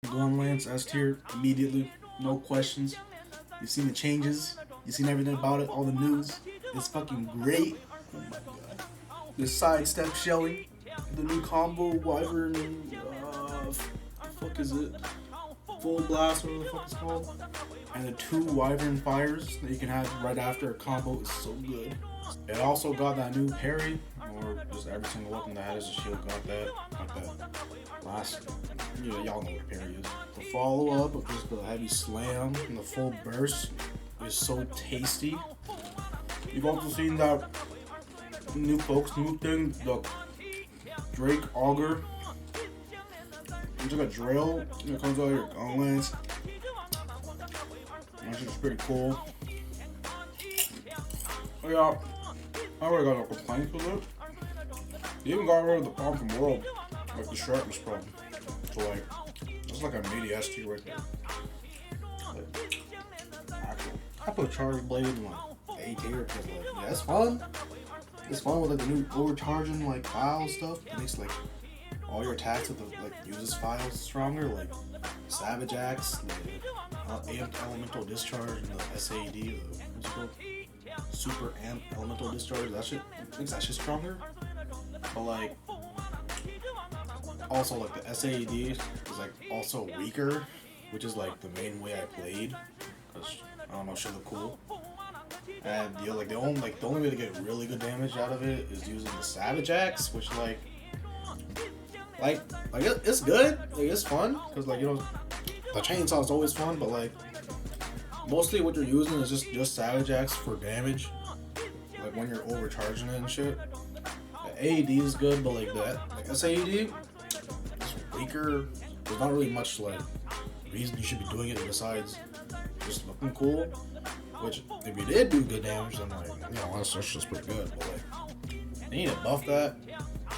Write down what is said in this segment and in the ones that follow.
Gunlance S tier immediately, no questions. You've seen the changes, you've seen everything about it, all the news. It's fucking great. Oh my god. The sidestep shelling, the new combo wyvern, the fuck is it? Full blast, whatever the fuck it's called. And the 2 wyvern fires that you can have right after a combo is so good. It also got that new parry, or just every single weapon that has a shield got that. Got that last, y'all know what parry is. The follow up of just the heavy slam and the full burst is so tasty. You've also seen that new thing, the Drake Auger. It's like a drill that comes out of your gunlance. That's just pretty cool. Oh yeah, I already got no complaints with it. They even got rid of the problem from World, like the sharpness problem. So like, that's like a meaty S tier right there. Like, I put Charge Blade in like A tier because like, yeah, it's fun. It's fun with like the new overcharging like file stuff. It makes like all your attacks with the like uses files stronger, like Savage Axe, the Amped Elemental Discharge, and the SAD, the what's it called? Super Amped Elemental Discharge. That shit makes that shit stronger. But like, also like the SAD is like also weaker, which is like the main way I played. Cause I don't know, shit look cool. And the only way to get really good damage out of it is using the Savage Axe, which it's good, like it's fun, cause like the chainsaw is always fun, but like mostly what you're using is just Savage Axe for damage, like when you're overcharging it and shit. The AED is good, but like SAED is weaker. There's not really much like reason you should be doing it besides just looking cool. Which if you did do good damage, then like that's just pretty good. But like they need to buff that.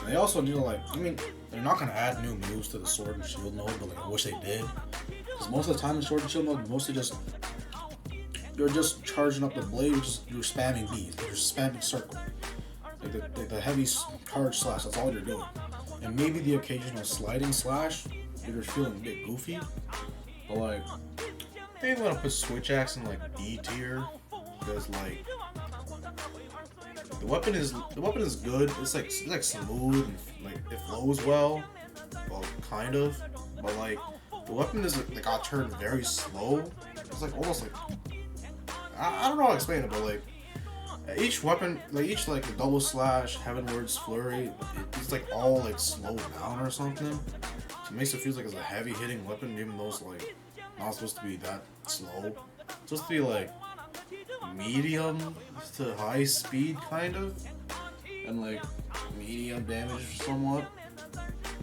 And they also need to they're not gonna add new moves to the sword and shield mode, but like I wish they did. Because most of the time in sword and shield mode, you're just charging up the blade, you're spamming B, you're spamming circle. Like the heavy charge slash, that's all you're doing. And maybe the occasional sliding slash if you're feeling a bit goofy. But like, they want to put Switch Axe in like B tier because like the weapon is good. It's like smooth and like it flows well kind of. But like the weapon is like got turned very slow. It's like almost like I don't know how to explain it, but like each weapon, like each like double slash, Heavenward's flurry, it's like all like slowed down or something. So it makes it feel like it's a heavy hitting weapon, even though it's like not supposed to be that slow. It's supposed to be like medium to high speed kind of, and like medium damage somewhat.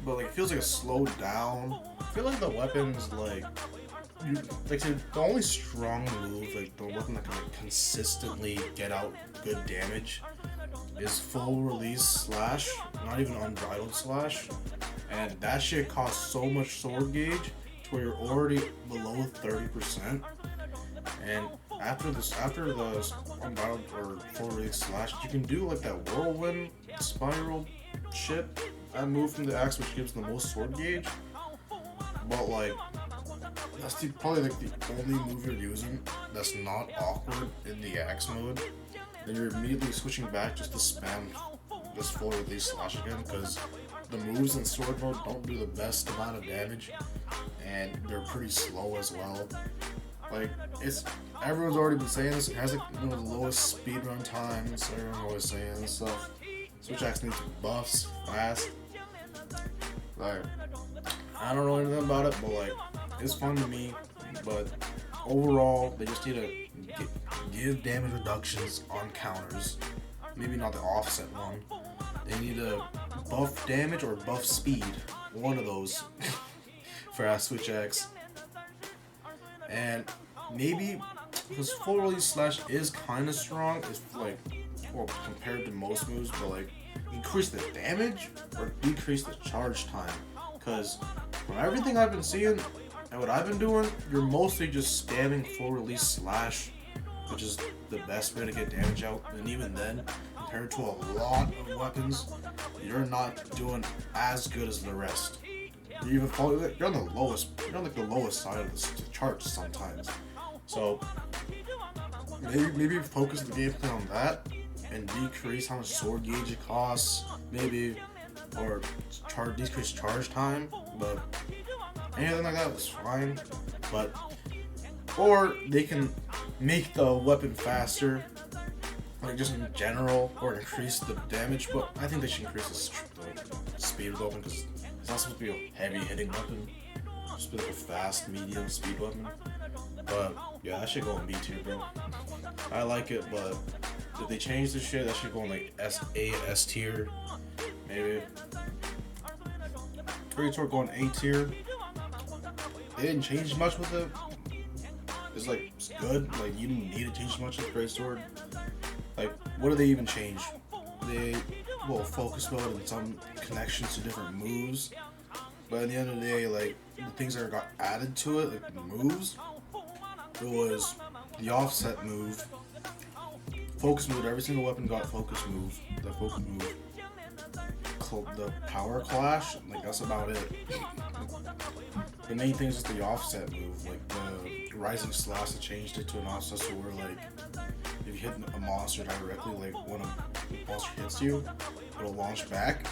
But like it feels like a slowed down. I feel like the weapons like the only strong move, like the weapon that can like consistently get out good damage, is full release slash, not even unbridled slash, and that shit costs so much sword gauge to where you're already below 30%, and after the unbridled or full release slash, you can do like that whirlwind spiral shit, that move from the axe which gives the most sword gauge, but like that's probably like the only move you're using that's not awkward in the axe mode. Then you're immediately switching back just to spam this full release slash again, because the moves in sword mode don't do the best amount of damage and they're pretty slow as well. Like everyone's already been saying this. It has like one of the lowest speedrun times. Everyone's always saying this stuff. Switch Axe needs buffs fast. Like I don't know anything about it, but like it's fun to me. But overall, they just need to give damage reductions on counters. Maybe not the offset one. They need to buff damage or buff speed. One of those for our Switch Axe. And maybe because full release slash is kind of strong, it's like compared to most moves, but like increase the damage or decrease the charge time. Because from everything I've been seeing and what I've been doing, you're mostly just spamming full release slash, which is the best way to get damage out. And even then, compared to a lot of weapons, you're not doing as good as the rest. You're even falling, you're on the lowest, you're on like the lowest side of the chart sometimes. So maybe focus the gameplay on that and decrease how much sword gauge it costs, maybe, or decrease charge time. But anything like that is fine. But or they can make the weapon faster, like just in general, or increase the damage. But I think they should increase the speed of the weapon because it's not supposed to be a heavy hitting weapon. It's supposed to be like a fast, medium speed weapon. But yeah, that should go in B tier, bro. I like it, but if they change this shit, that should go in like S tier, maybe. Great Sword going A tier. They didn't change much with it. It's like, it's good. Like, you didn't need to change much with Great Sword. Like, what do they even change? They, well, focus mode and some connections to different moves. But at the end of the day, like, the things that got added to it, like the moves, it was the offset move, focus move. Every single weapon got focus move. The focus move. The power clash, like that's about it. The main thing is just the offset move, like the rising slash that changed it to an offset, so where like if you hit a monster directly, like when a monster hits you, it'll launch back.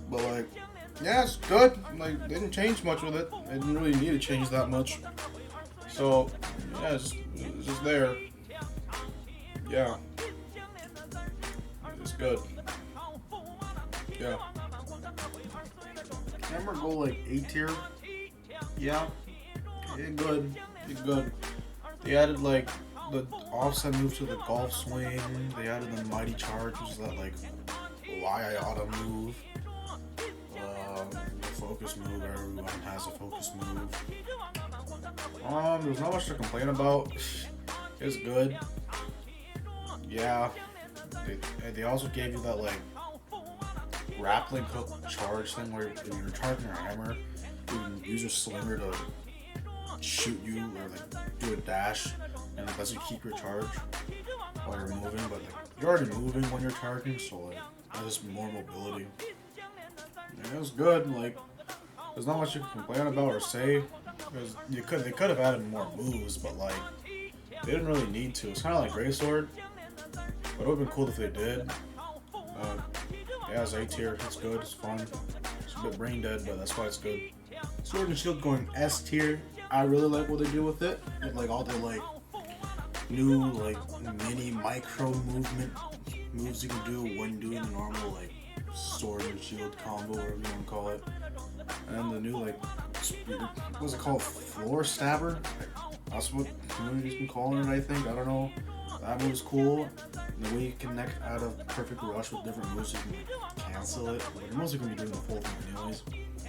But like, yeah, it's good. Like they didn't change much with it. They didn't really need to change that much. So yeah, it's just there. Yeah. It's good. Yeah. Hammer go like A tier. Yeah. It's good. It's good. They added like the offset move to the golf swing. They added the mighty charge, which is that like Liata move. The focus move. Everyone has a focus move. There's not much to complain about. It's good. Yeah. They also gave you that like grappling hook charge thing where if you're charging your hammer, you can use your slinger to shoot you or like do a dash, and it lets you keep your charge while you're moving. But like you're already moving when you're charging, so like that's just more mobility. Yeah, it was good. Like there's not much you can complain about or say because they could have added more moves, but like they didn't really need to. It's kind of like Great Sword. But it would have been cool if they did. Yeah, it's A tier. It's good. It's fun. It's a bit brain dead, but that's why it's good. Sword and Shield going S tier. I really like what they do with it. With like all the like new like mini micro movement moves you can do when doing the normal like Sword and Shield combo, whatever you want to call it. And then the new like what's it called? Floor stabber. That's what community's been calling it. I think. I don't know. That move's cool. And the way you connect out of Perfect Rush with different moves, you can cancel it. But you're mostly going to be doing the full thing anyways.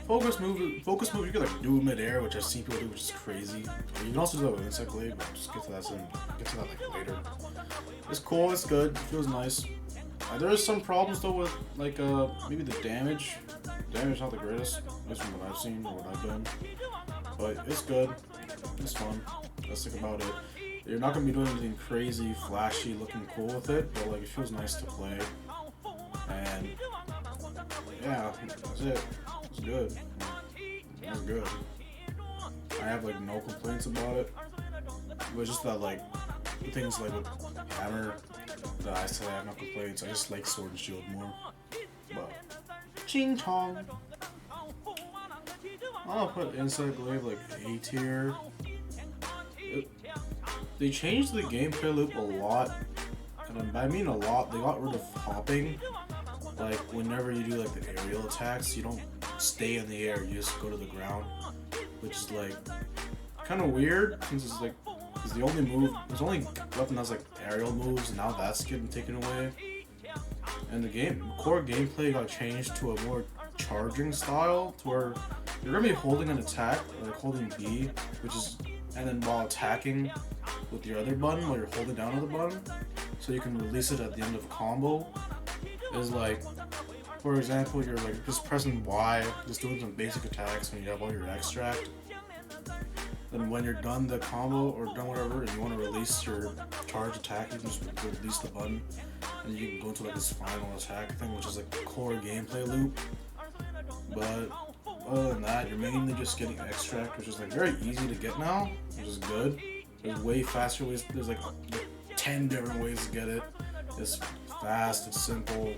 Focus move, you can like do midair, which I've seen people do, which is crazy. You can also do that with Insect Glaive, but just get to that like later. It's cool, it's good, it feels nice. There is some problems though with like maybe the damage. Damage not the greatest, at least from what I've seen or what I've done. But it's good, it's fun. Let's think about it. You're not going to be doing anything crazy, flashy, looking cool with it, but like it feels nice to play. And yeah, that's it. It's good. It's good. I have like no complaints about it. But just that like the things like with Hammer that I say I have no complaints. I just like Sword and Shield more. But ching chong. I'll put Insect Glaive like A tier. They changed the gameplay loop a lot, and I mean a lot. They got rid of hopping. Like whenever you do like the aerial attacks, you don't stay in the air, you just go to the ground, which is like kind of weird since it's like it's the only move. There's only weapon that's like aerial moves, and now that's getting taken away. And the core gameplay got changed to a more charging style, to where you're gonna be holding an attack, like holding B, which is, and then while attacking with your other button, while you're holding down on the button, so you can release it at the end of a combo. Is like, for example, you're like just pressing Y, just doing some basic attacks when you have all your extract, then when you're done the combo or done whatever, and you want to release your charge attack, you can just release the button, and you can go into like this final attack thing, which is like the core gameplay loop. But other than that, you're mainly just getting extract, which is like very easy to get now, which is good. There's way faster ways. There's like 10 different ways to get it. It's fast, it's simple,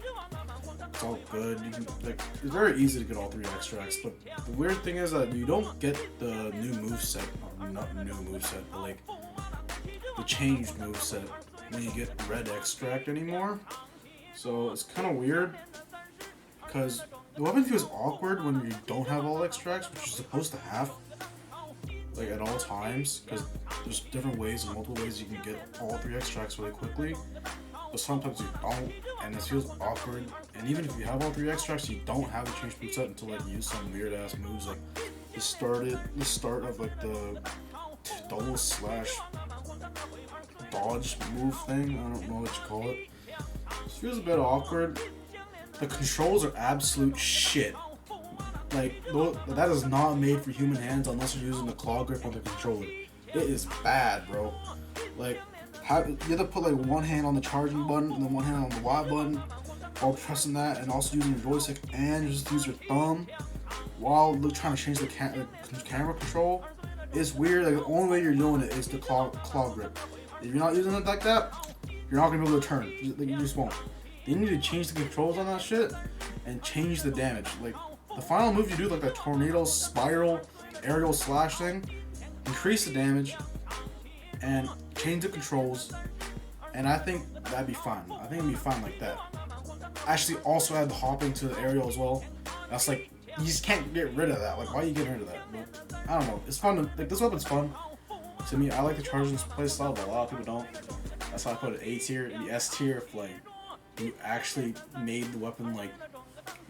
it's all good. You can, like, it's very easy to get all 3 extracts, but the weird thing is that you don't get the new moveset, or not new moveset, but like the changed moveset when you get red extract anymore. So it's kind of weird because the weapon feels awkward when you don't have all extracts, which you're supposed to have like at all times, because there's different ways and multiple ways you can get all 3 extracts really quickly. But sometimes you don't, and it feels awkward. And even if you have all 3 extracts, you don't have to change moveset until like you use some weird ass moves, like the start of like the double slash dodge move thing. I don't know what you call it. It feels a bit awkward. The controls are absolute shit. Like, that is not made for human hands unless you're using the claw grip on the controller. It is bad, bro. Like, you have to put like one hand on the charging button and then one hand on the Y button while pressing that, and also using your joystick, and just use your thumb while trying to change the camera control. It's weird. Like, the only way you're doing it is the claw grip. If you're not using it like that, you're not gonna be able to turn. You just won't. You need to change the controls on that shit and change the damage. Like, the final move you do, like that tornado, spiral, aerial slash thing, increase the damage and change the controls, and I think that'd be fine. I think it'd be fine like that. Actually, also add the hopping to the aerial as well. That's like, you just can't get rid of that. Like, why are you getting rid of that? But I don't know. It's fun. Like, this weapon's fun. To me, I like the charging playstyle, but a lot of people don't. That's why I put it A tier. The S tier, if like you actually made the weapon like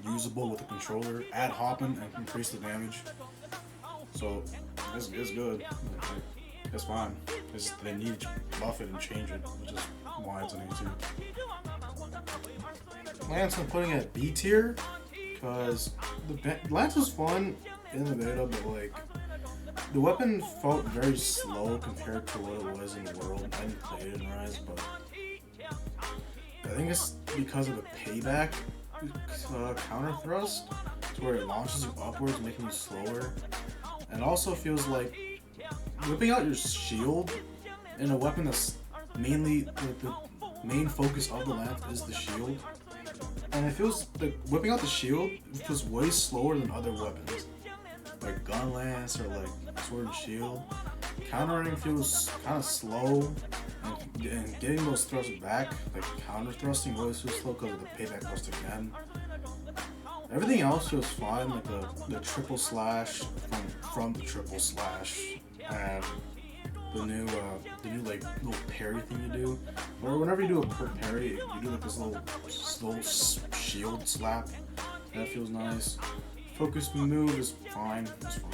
usable with the controller, add hopping and increase the damage. So it's good. It's fine. They need to buff it and change it, which is why it's an A tier. Lance, I'm putting it at B tier because the Lance was fun in the beta, but like the weapon felt very slow compared to what it was in the world. I didn't play it in Rise, but I think it's because of the payback counter thrust, to where it launches you upwards, making you slower, and also feels like whipping out your shield in a weapon that's mainly the main focus of the Lance is the shield, and it feels like whipping out the shield feels way slower than other weapons like Gunlance or like Sword and Shield. Countering feels kind of slow, and getting those thrusts back, like counter thrusting, always feels slow because of the payback thrust again. Everything else feels fine, like the triple slash from the triple slash, and the new like little parry thing you do. Or whenever you do a parry, you do like this little shield slap. That feels nice. Focus move is fine. It's fine.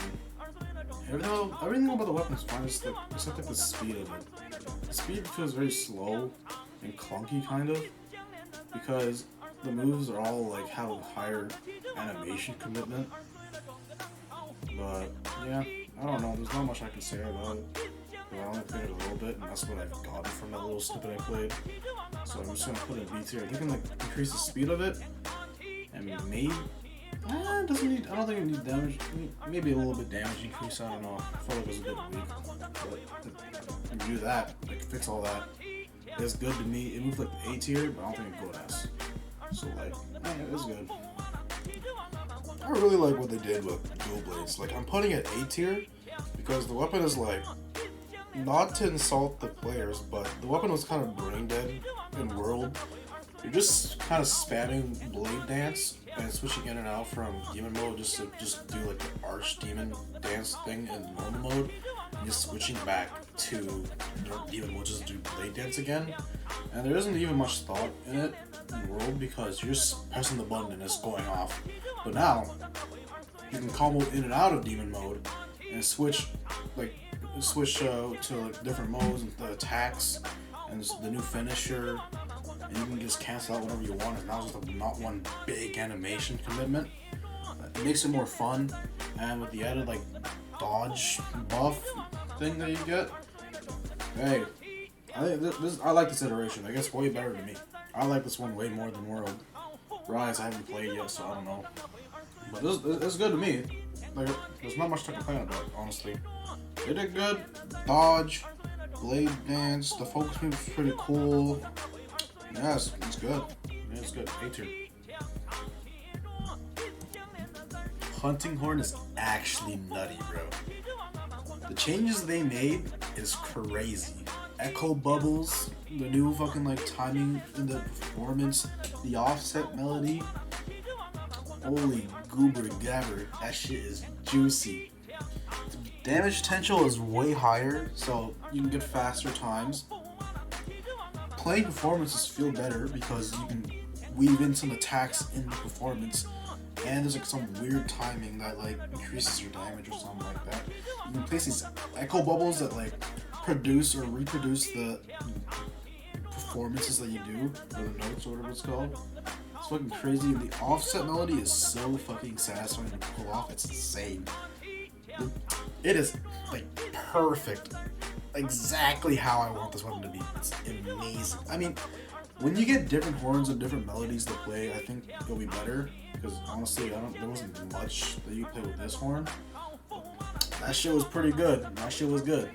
Everything about the weapon is fine, except like the speed of it. The speed feels very slow and clunky, kind of, because the moves are all like have a higher animation commitment. But yeah, I don't know. There's not much I can say about it. But I only played it a little bit, and that's what I've gotten from that little snippet I played. So I'm just gonna put it in B tier. They can like increase the speed of it, and maybe. It doesn't need. I don't think it needs damage. Maybe a little bit damage increase. I don't know. I felt like it was a bit weak. But if you do that, like fix all that, it's good to me. It moved like the A tier, but I don't think it go to S. So like, yeah, it's good. I really like what they did with Dual Blades. Like, I'm putting it A tier because the weapon is like, not to insult the players, but the weapon was kind of brain dead in World. You're just kind of spamming Blade Dance and switching in and out from Demon mode just to do like the Arch Demon Dance thing in normal mode, and just switching back to Demon mode just to do Blade Dance again. And there isn't even much thought in it in World because you're just pressing the button and it's going off. But now you can combo in and out of Demon mode and switch to like different modes and the attacks and the new finisher. And you can just cancel out whatever you want, and now it's just not one big animation commitment. It makes it more fun, and with the added like dodge buff thing that you get. Hey, I like this iteration. It gets way better to me. I like this one way more than World Rise. I haven't played yet, so I don't know. But it's good to me. Like, there's not much to complain about, honestly. They did good. Dodge, blade dance, the focus move is pretty cool. Yeah, it's good. Yeah, it's good. A tier. Hunting Horn is actually nutty, bro. The changes they made is crazy. Echo bubbles, the new fucking like timing in the performance, the offset melody. Holy goober gabber, that shit is juicy. The damage potential is way higher, so you can get faster times. Playing performances feel better because you can weave in some attacks in the performance, and there's like some weird timing that like increases your damage or something like that. You can place these echo bubbles that like produce or reproduce the performances that you do, or the notes or whatever it's called. It's fucking crazy. The offset melody is so fucking satisfying to pull off. It's insane. It is like perfect. Exactly how I want this weapon to be. It's amazing. I mean, when you get different horns and different melodies to play, I think it'll be better. Because honestly, there wasn't much that you play with this horn. That shit was pretty good. That shit was good.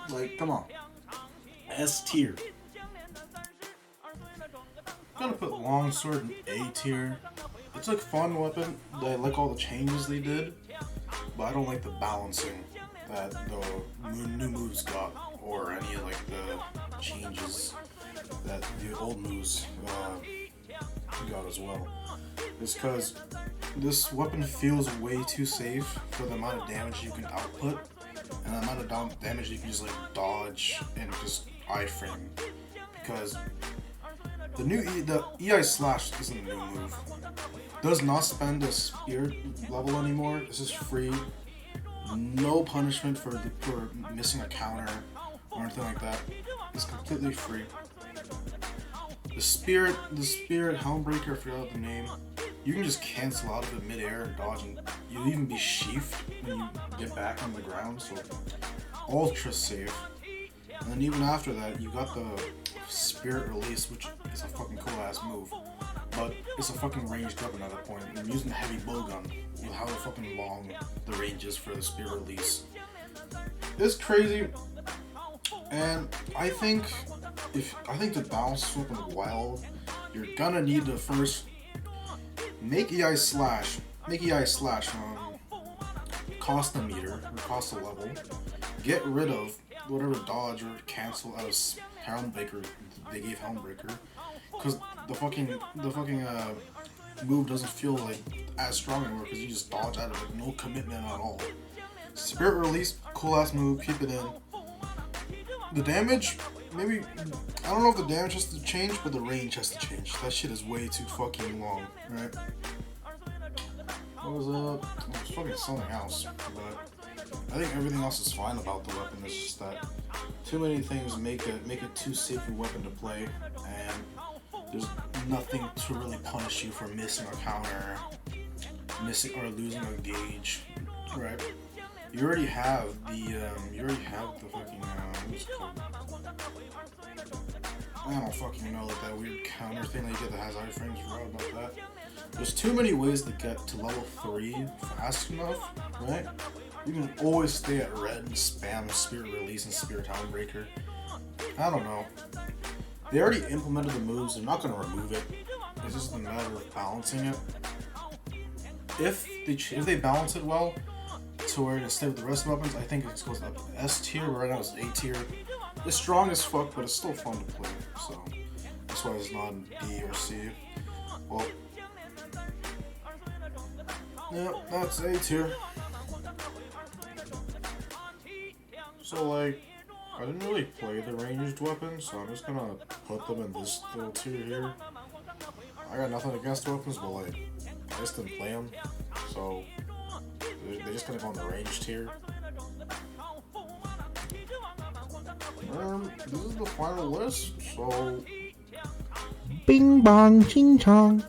Like, come on. S tier. I'm gonna put Longsword in A tier. It's a fun weapon. I like all the changes they did, but I don't like the balancing that the new moves got, or any of like the changes that the old moves got as well. It's because this weapon feels way too safe for the amount of damage you can output, and the amount of damage you can just like dodge and just iframe. Because the EI Slash isn't a new move. Does not spend a spirit level anymore. This is free. No punishment for missing a counter or anything like that. It's completely free. The spirit Helmbreaker, I forgot the name. You can just cancel out of it mid-air and dodge, and you'll even be sheathed when you get back on the ground, so ultra safe. And then even after that, you got the Spirit Release, which is a fucking cool ass move, but it's a fucking ranged weapon at that point. I'm using a heavy bowgun with how fucking long the range is for the Spirit Release. It's crazy, and I think to balance this weapon well, you're gonna need to first make EI Slash cost a meter or cost a level. Get rid of whatever dodge or cancel out of Helmbreaker they gave Helmbreaker, because the fucking move doesn't feel like as strong anymore because you just dodge out of it, no commitment at all. Spirit Release, cool ass move, keep it in. The damage, maybe, I don't know if the damage has to change, but the range has to change. That shit is way too fucking long, right? What was up? It was fucking something else, but I think everything else is fine about the weapon. It's just that too many things make it too safe a weapon to play, and there's nothing to really punish you for missing a counter, missing or losing a gauge, right? You already have the fucking what's it called? I don't fucking know, like that weird counter thing that you get that has iframes. Forgot about that. There's too many ways to get to level 3 fast enough, right? You can always stay at red and spam Spirit Release and Spirit Helmbreaker. I don't know. They already implemented the moves. They're not going to remove it. It's just a matter of balancing it. If they balance it well to where to stay with the rest of the weapons, I think it goes up to S tier. But right now it's A tier. It's strong as fuck, but it's still fun to play. So that's why it's not in B or C. Well, yeah, that's A tier. So like, I didn't really play the ranged weapons, so I'm just gonna put them in this little tier here. I got nothing against weapons, but like, I just didn't play them, so they're just gonna go in the ranged tier. This is the final list, so... Bing bong ching chong.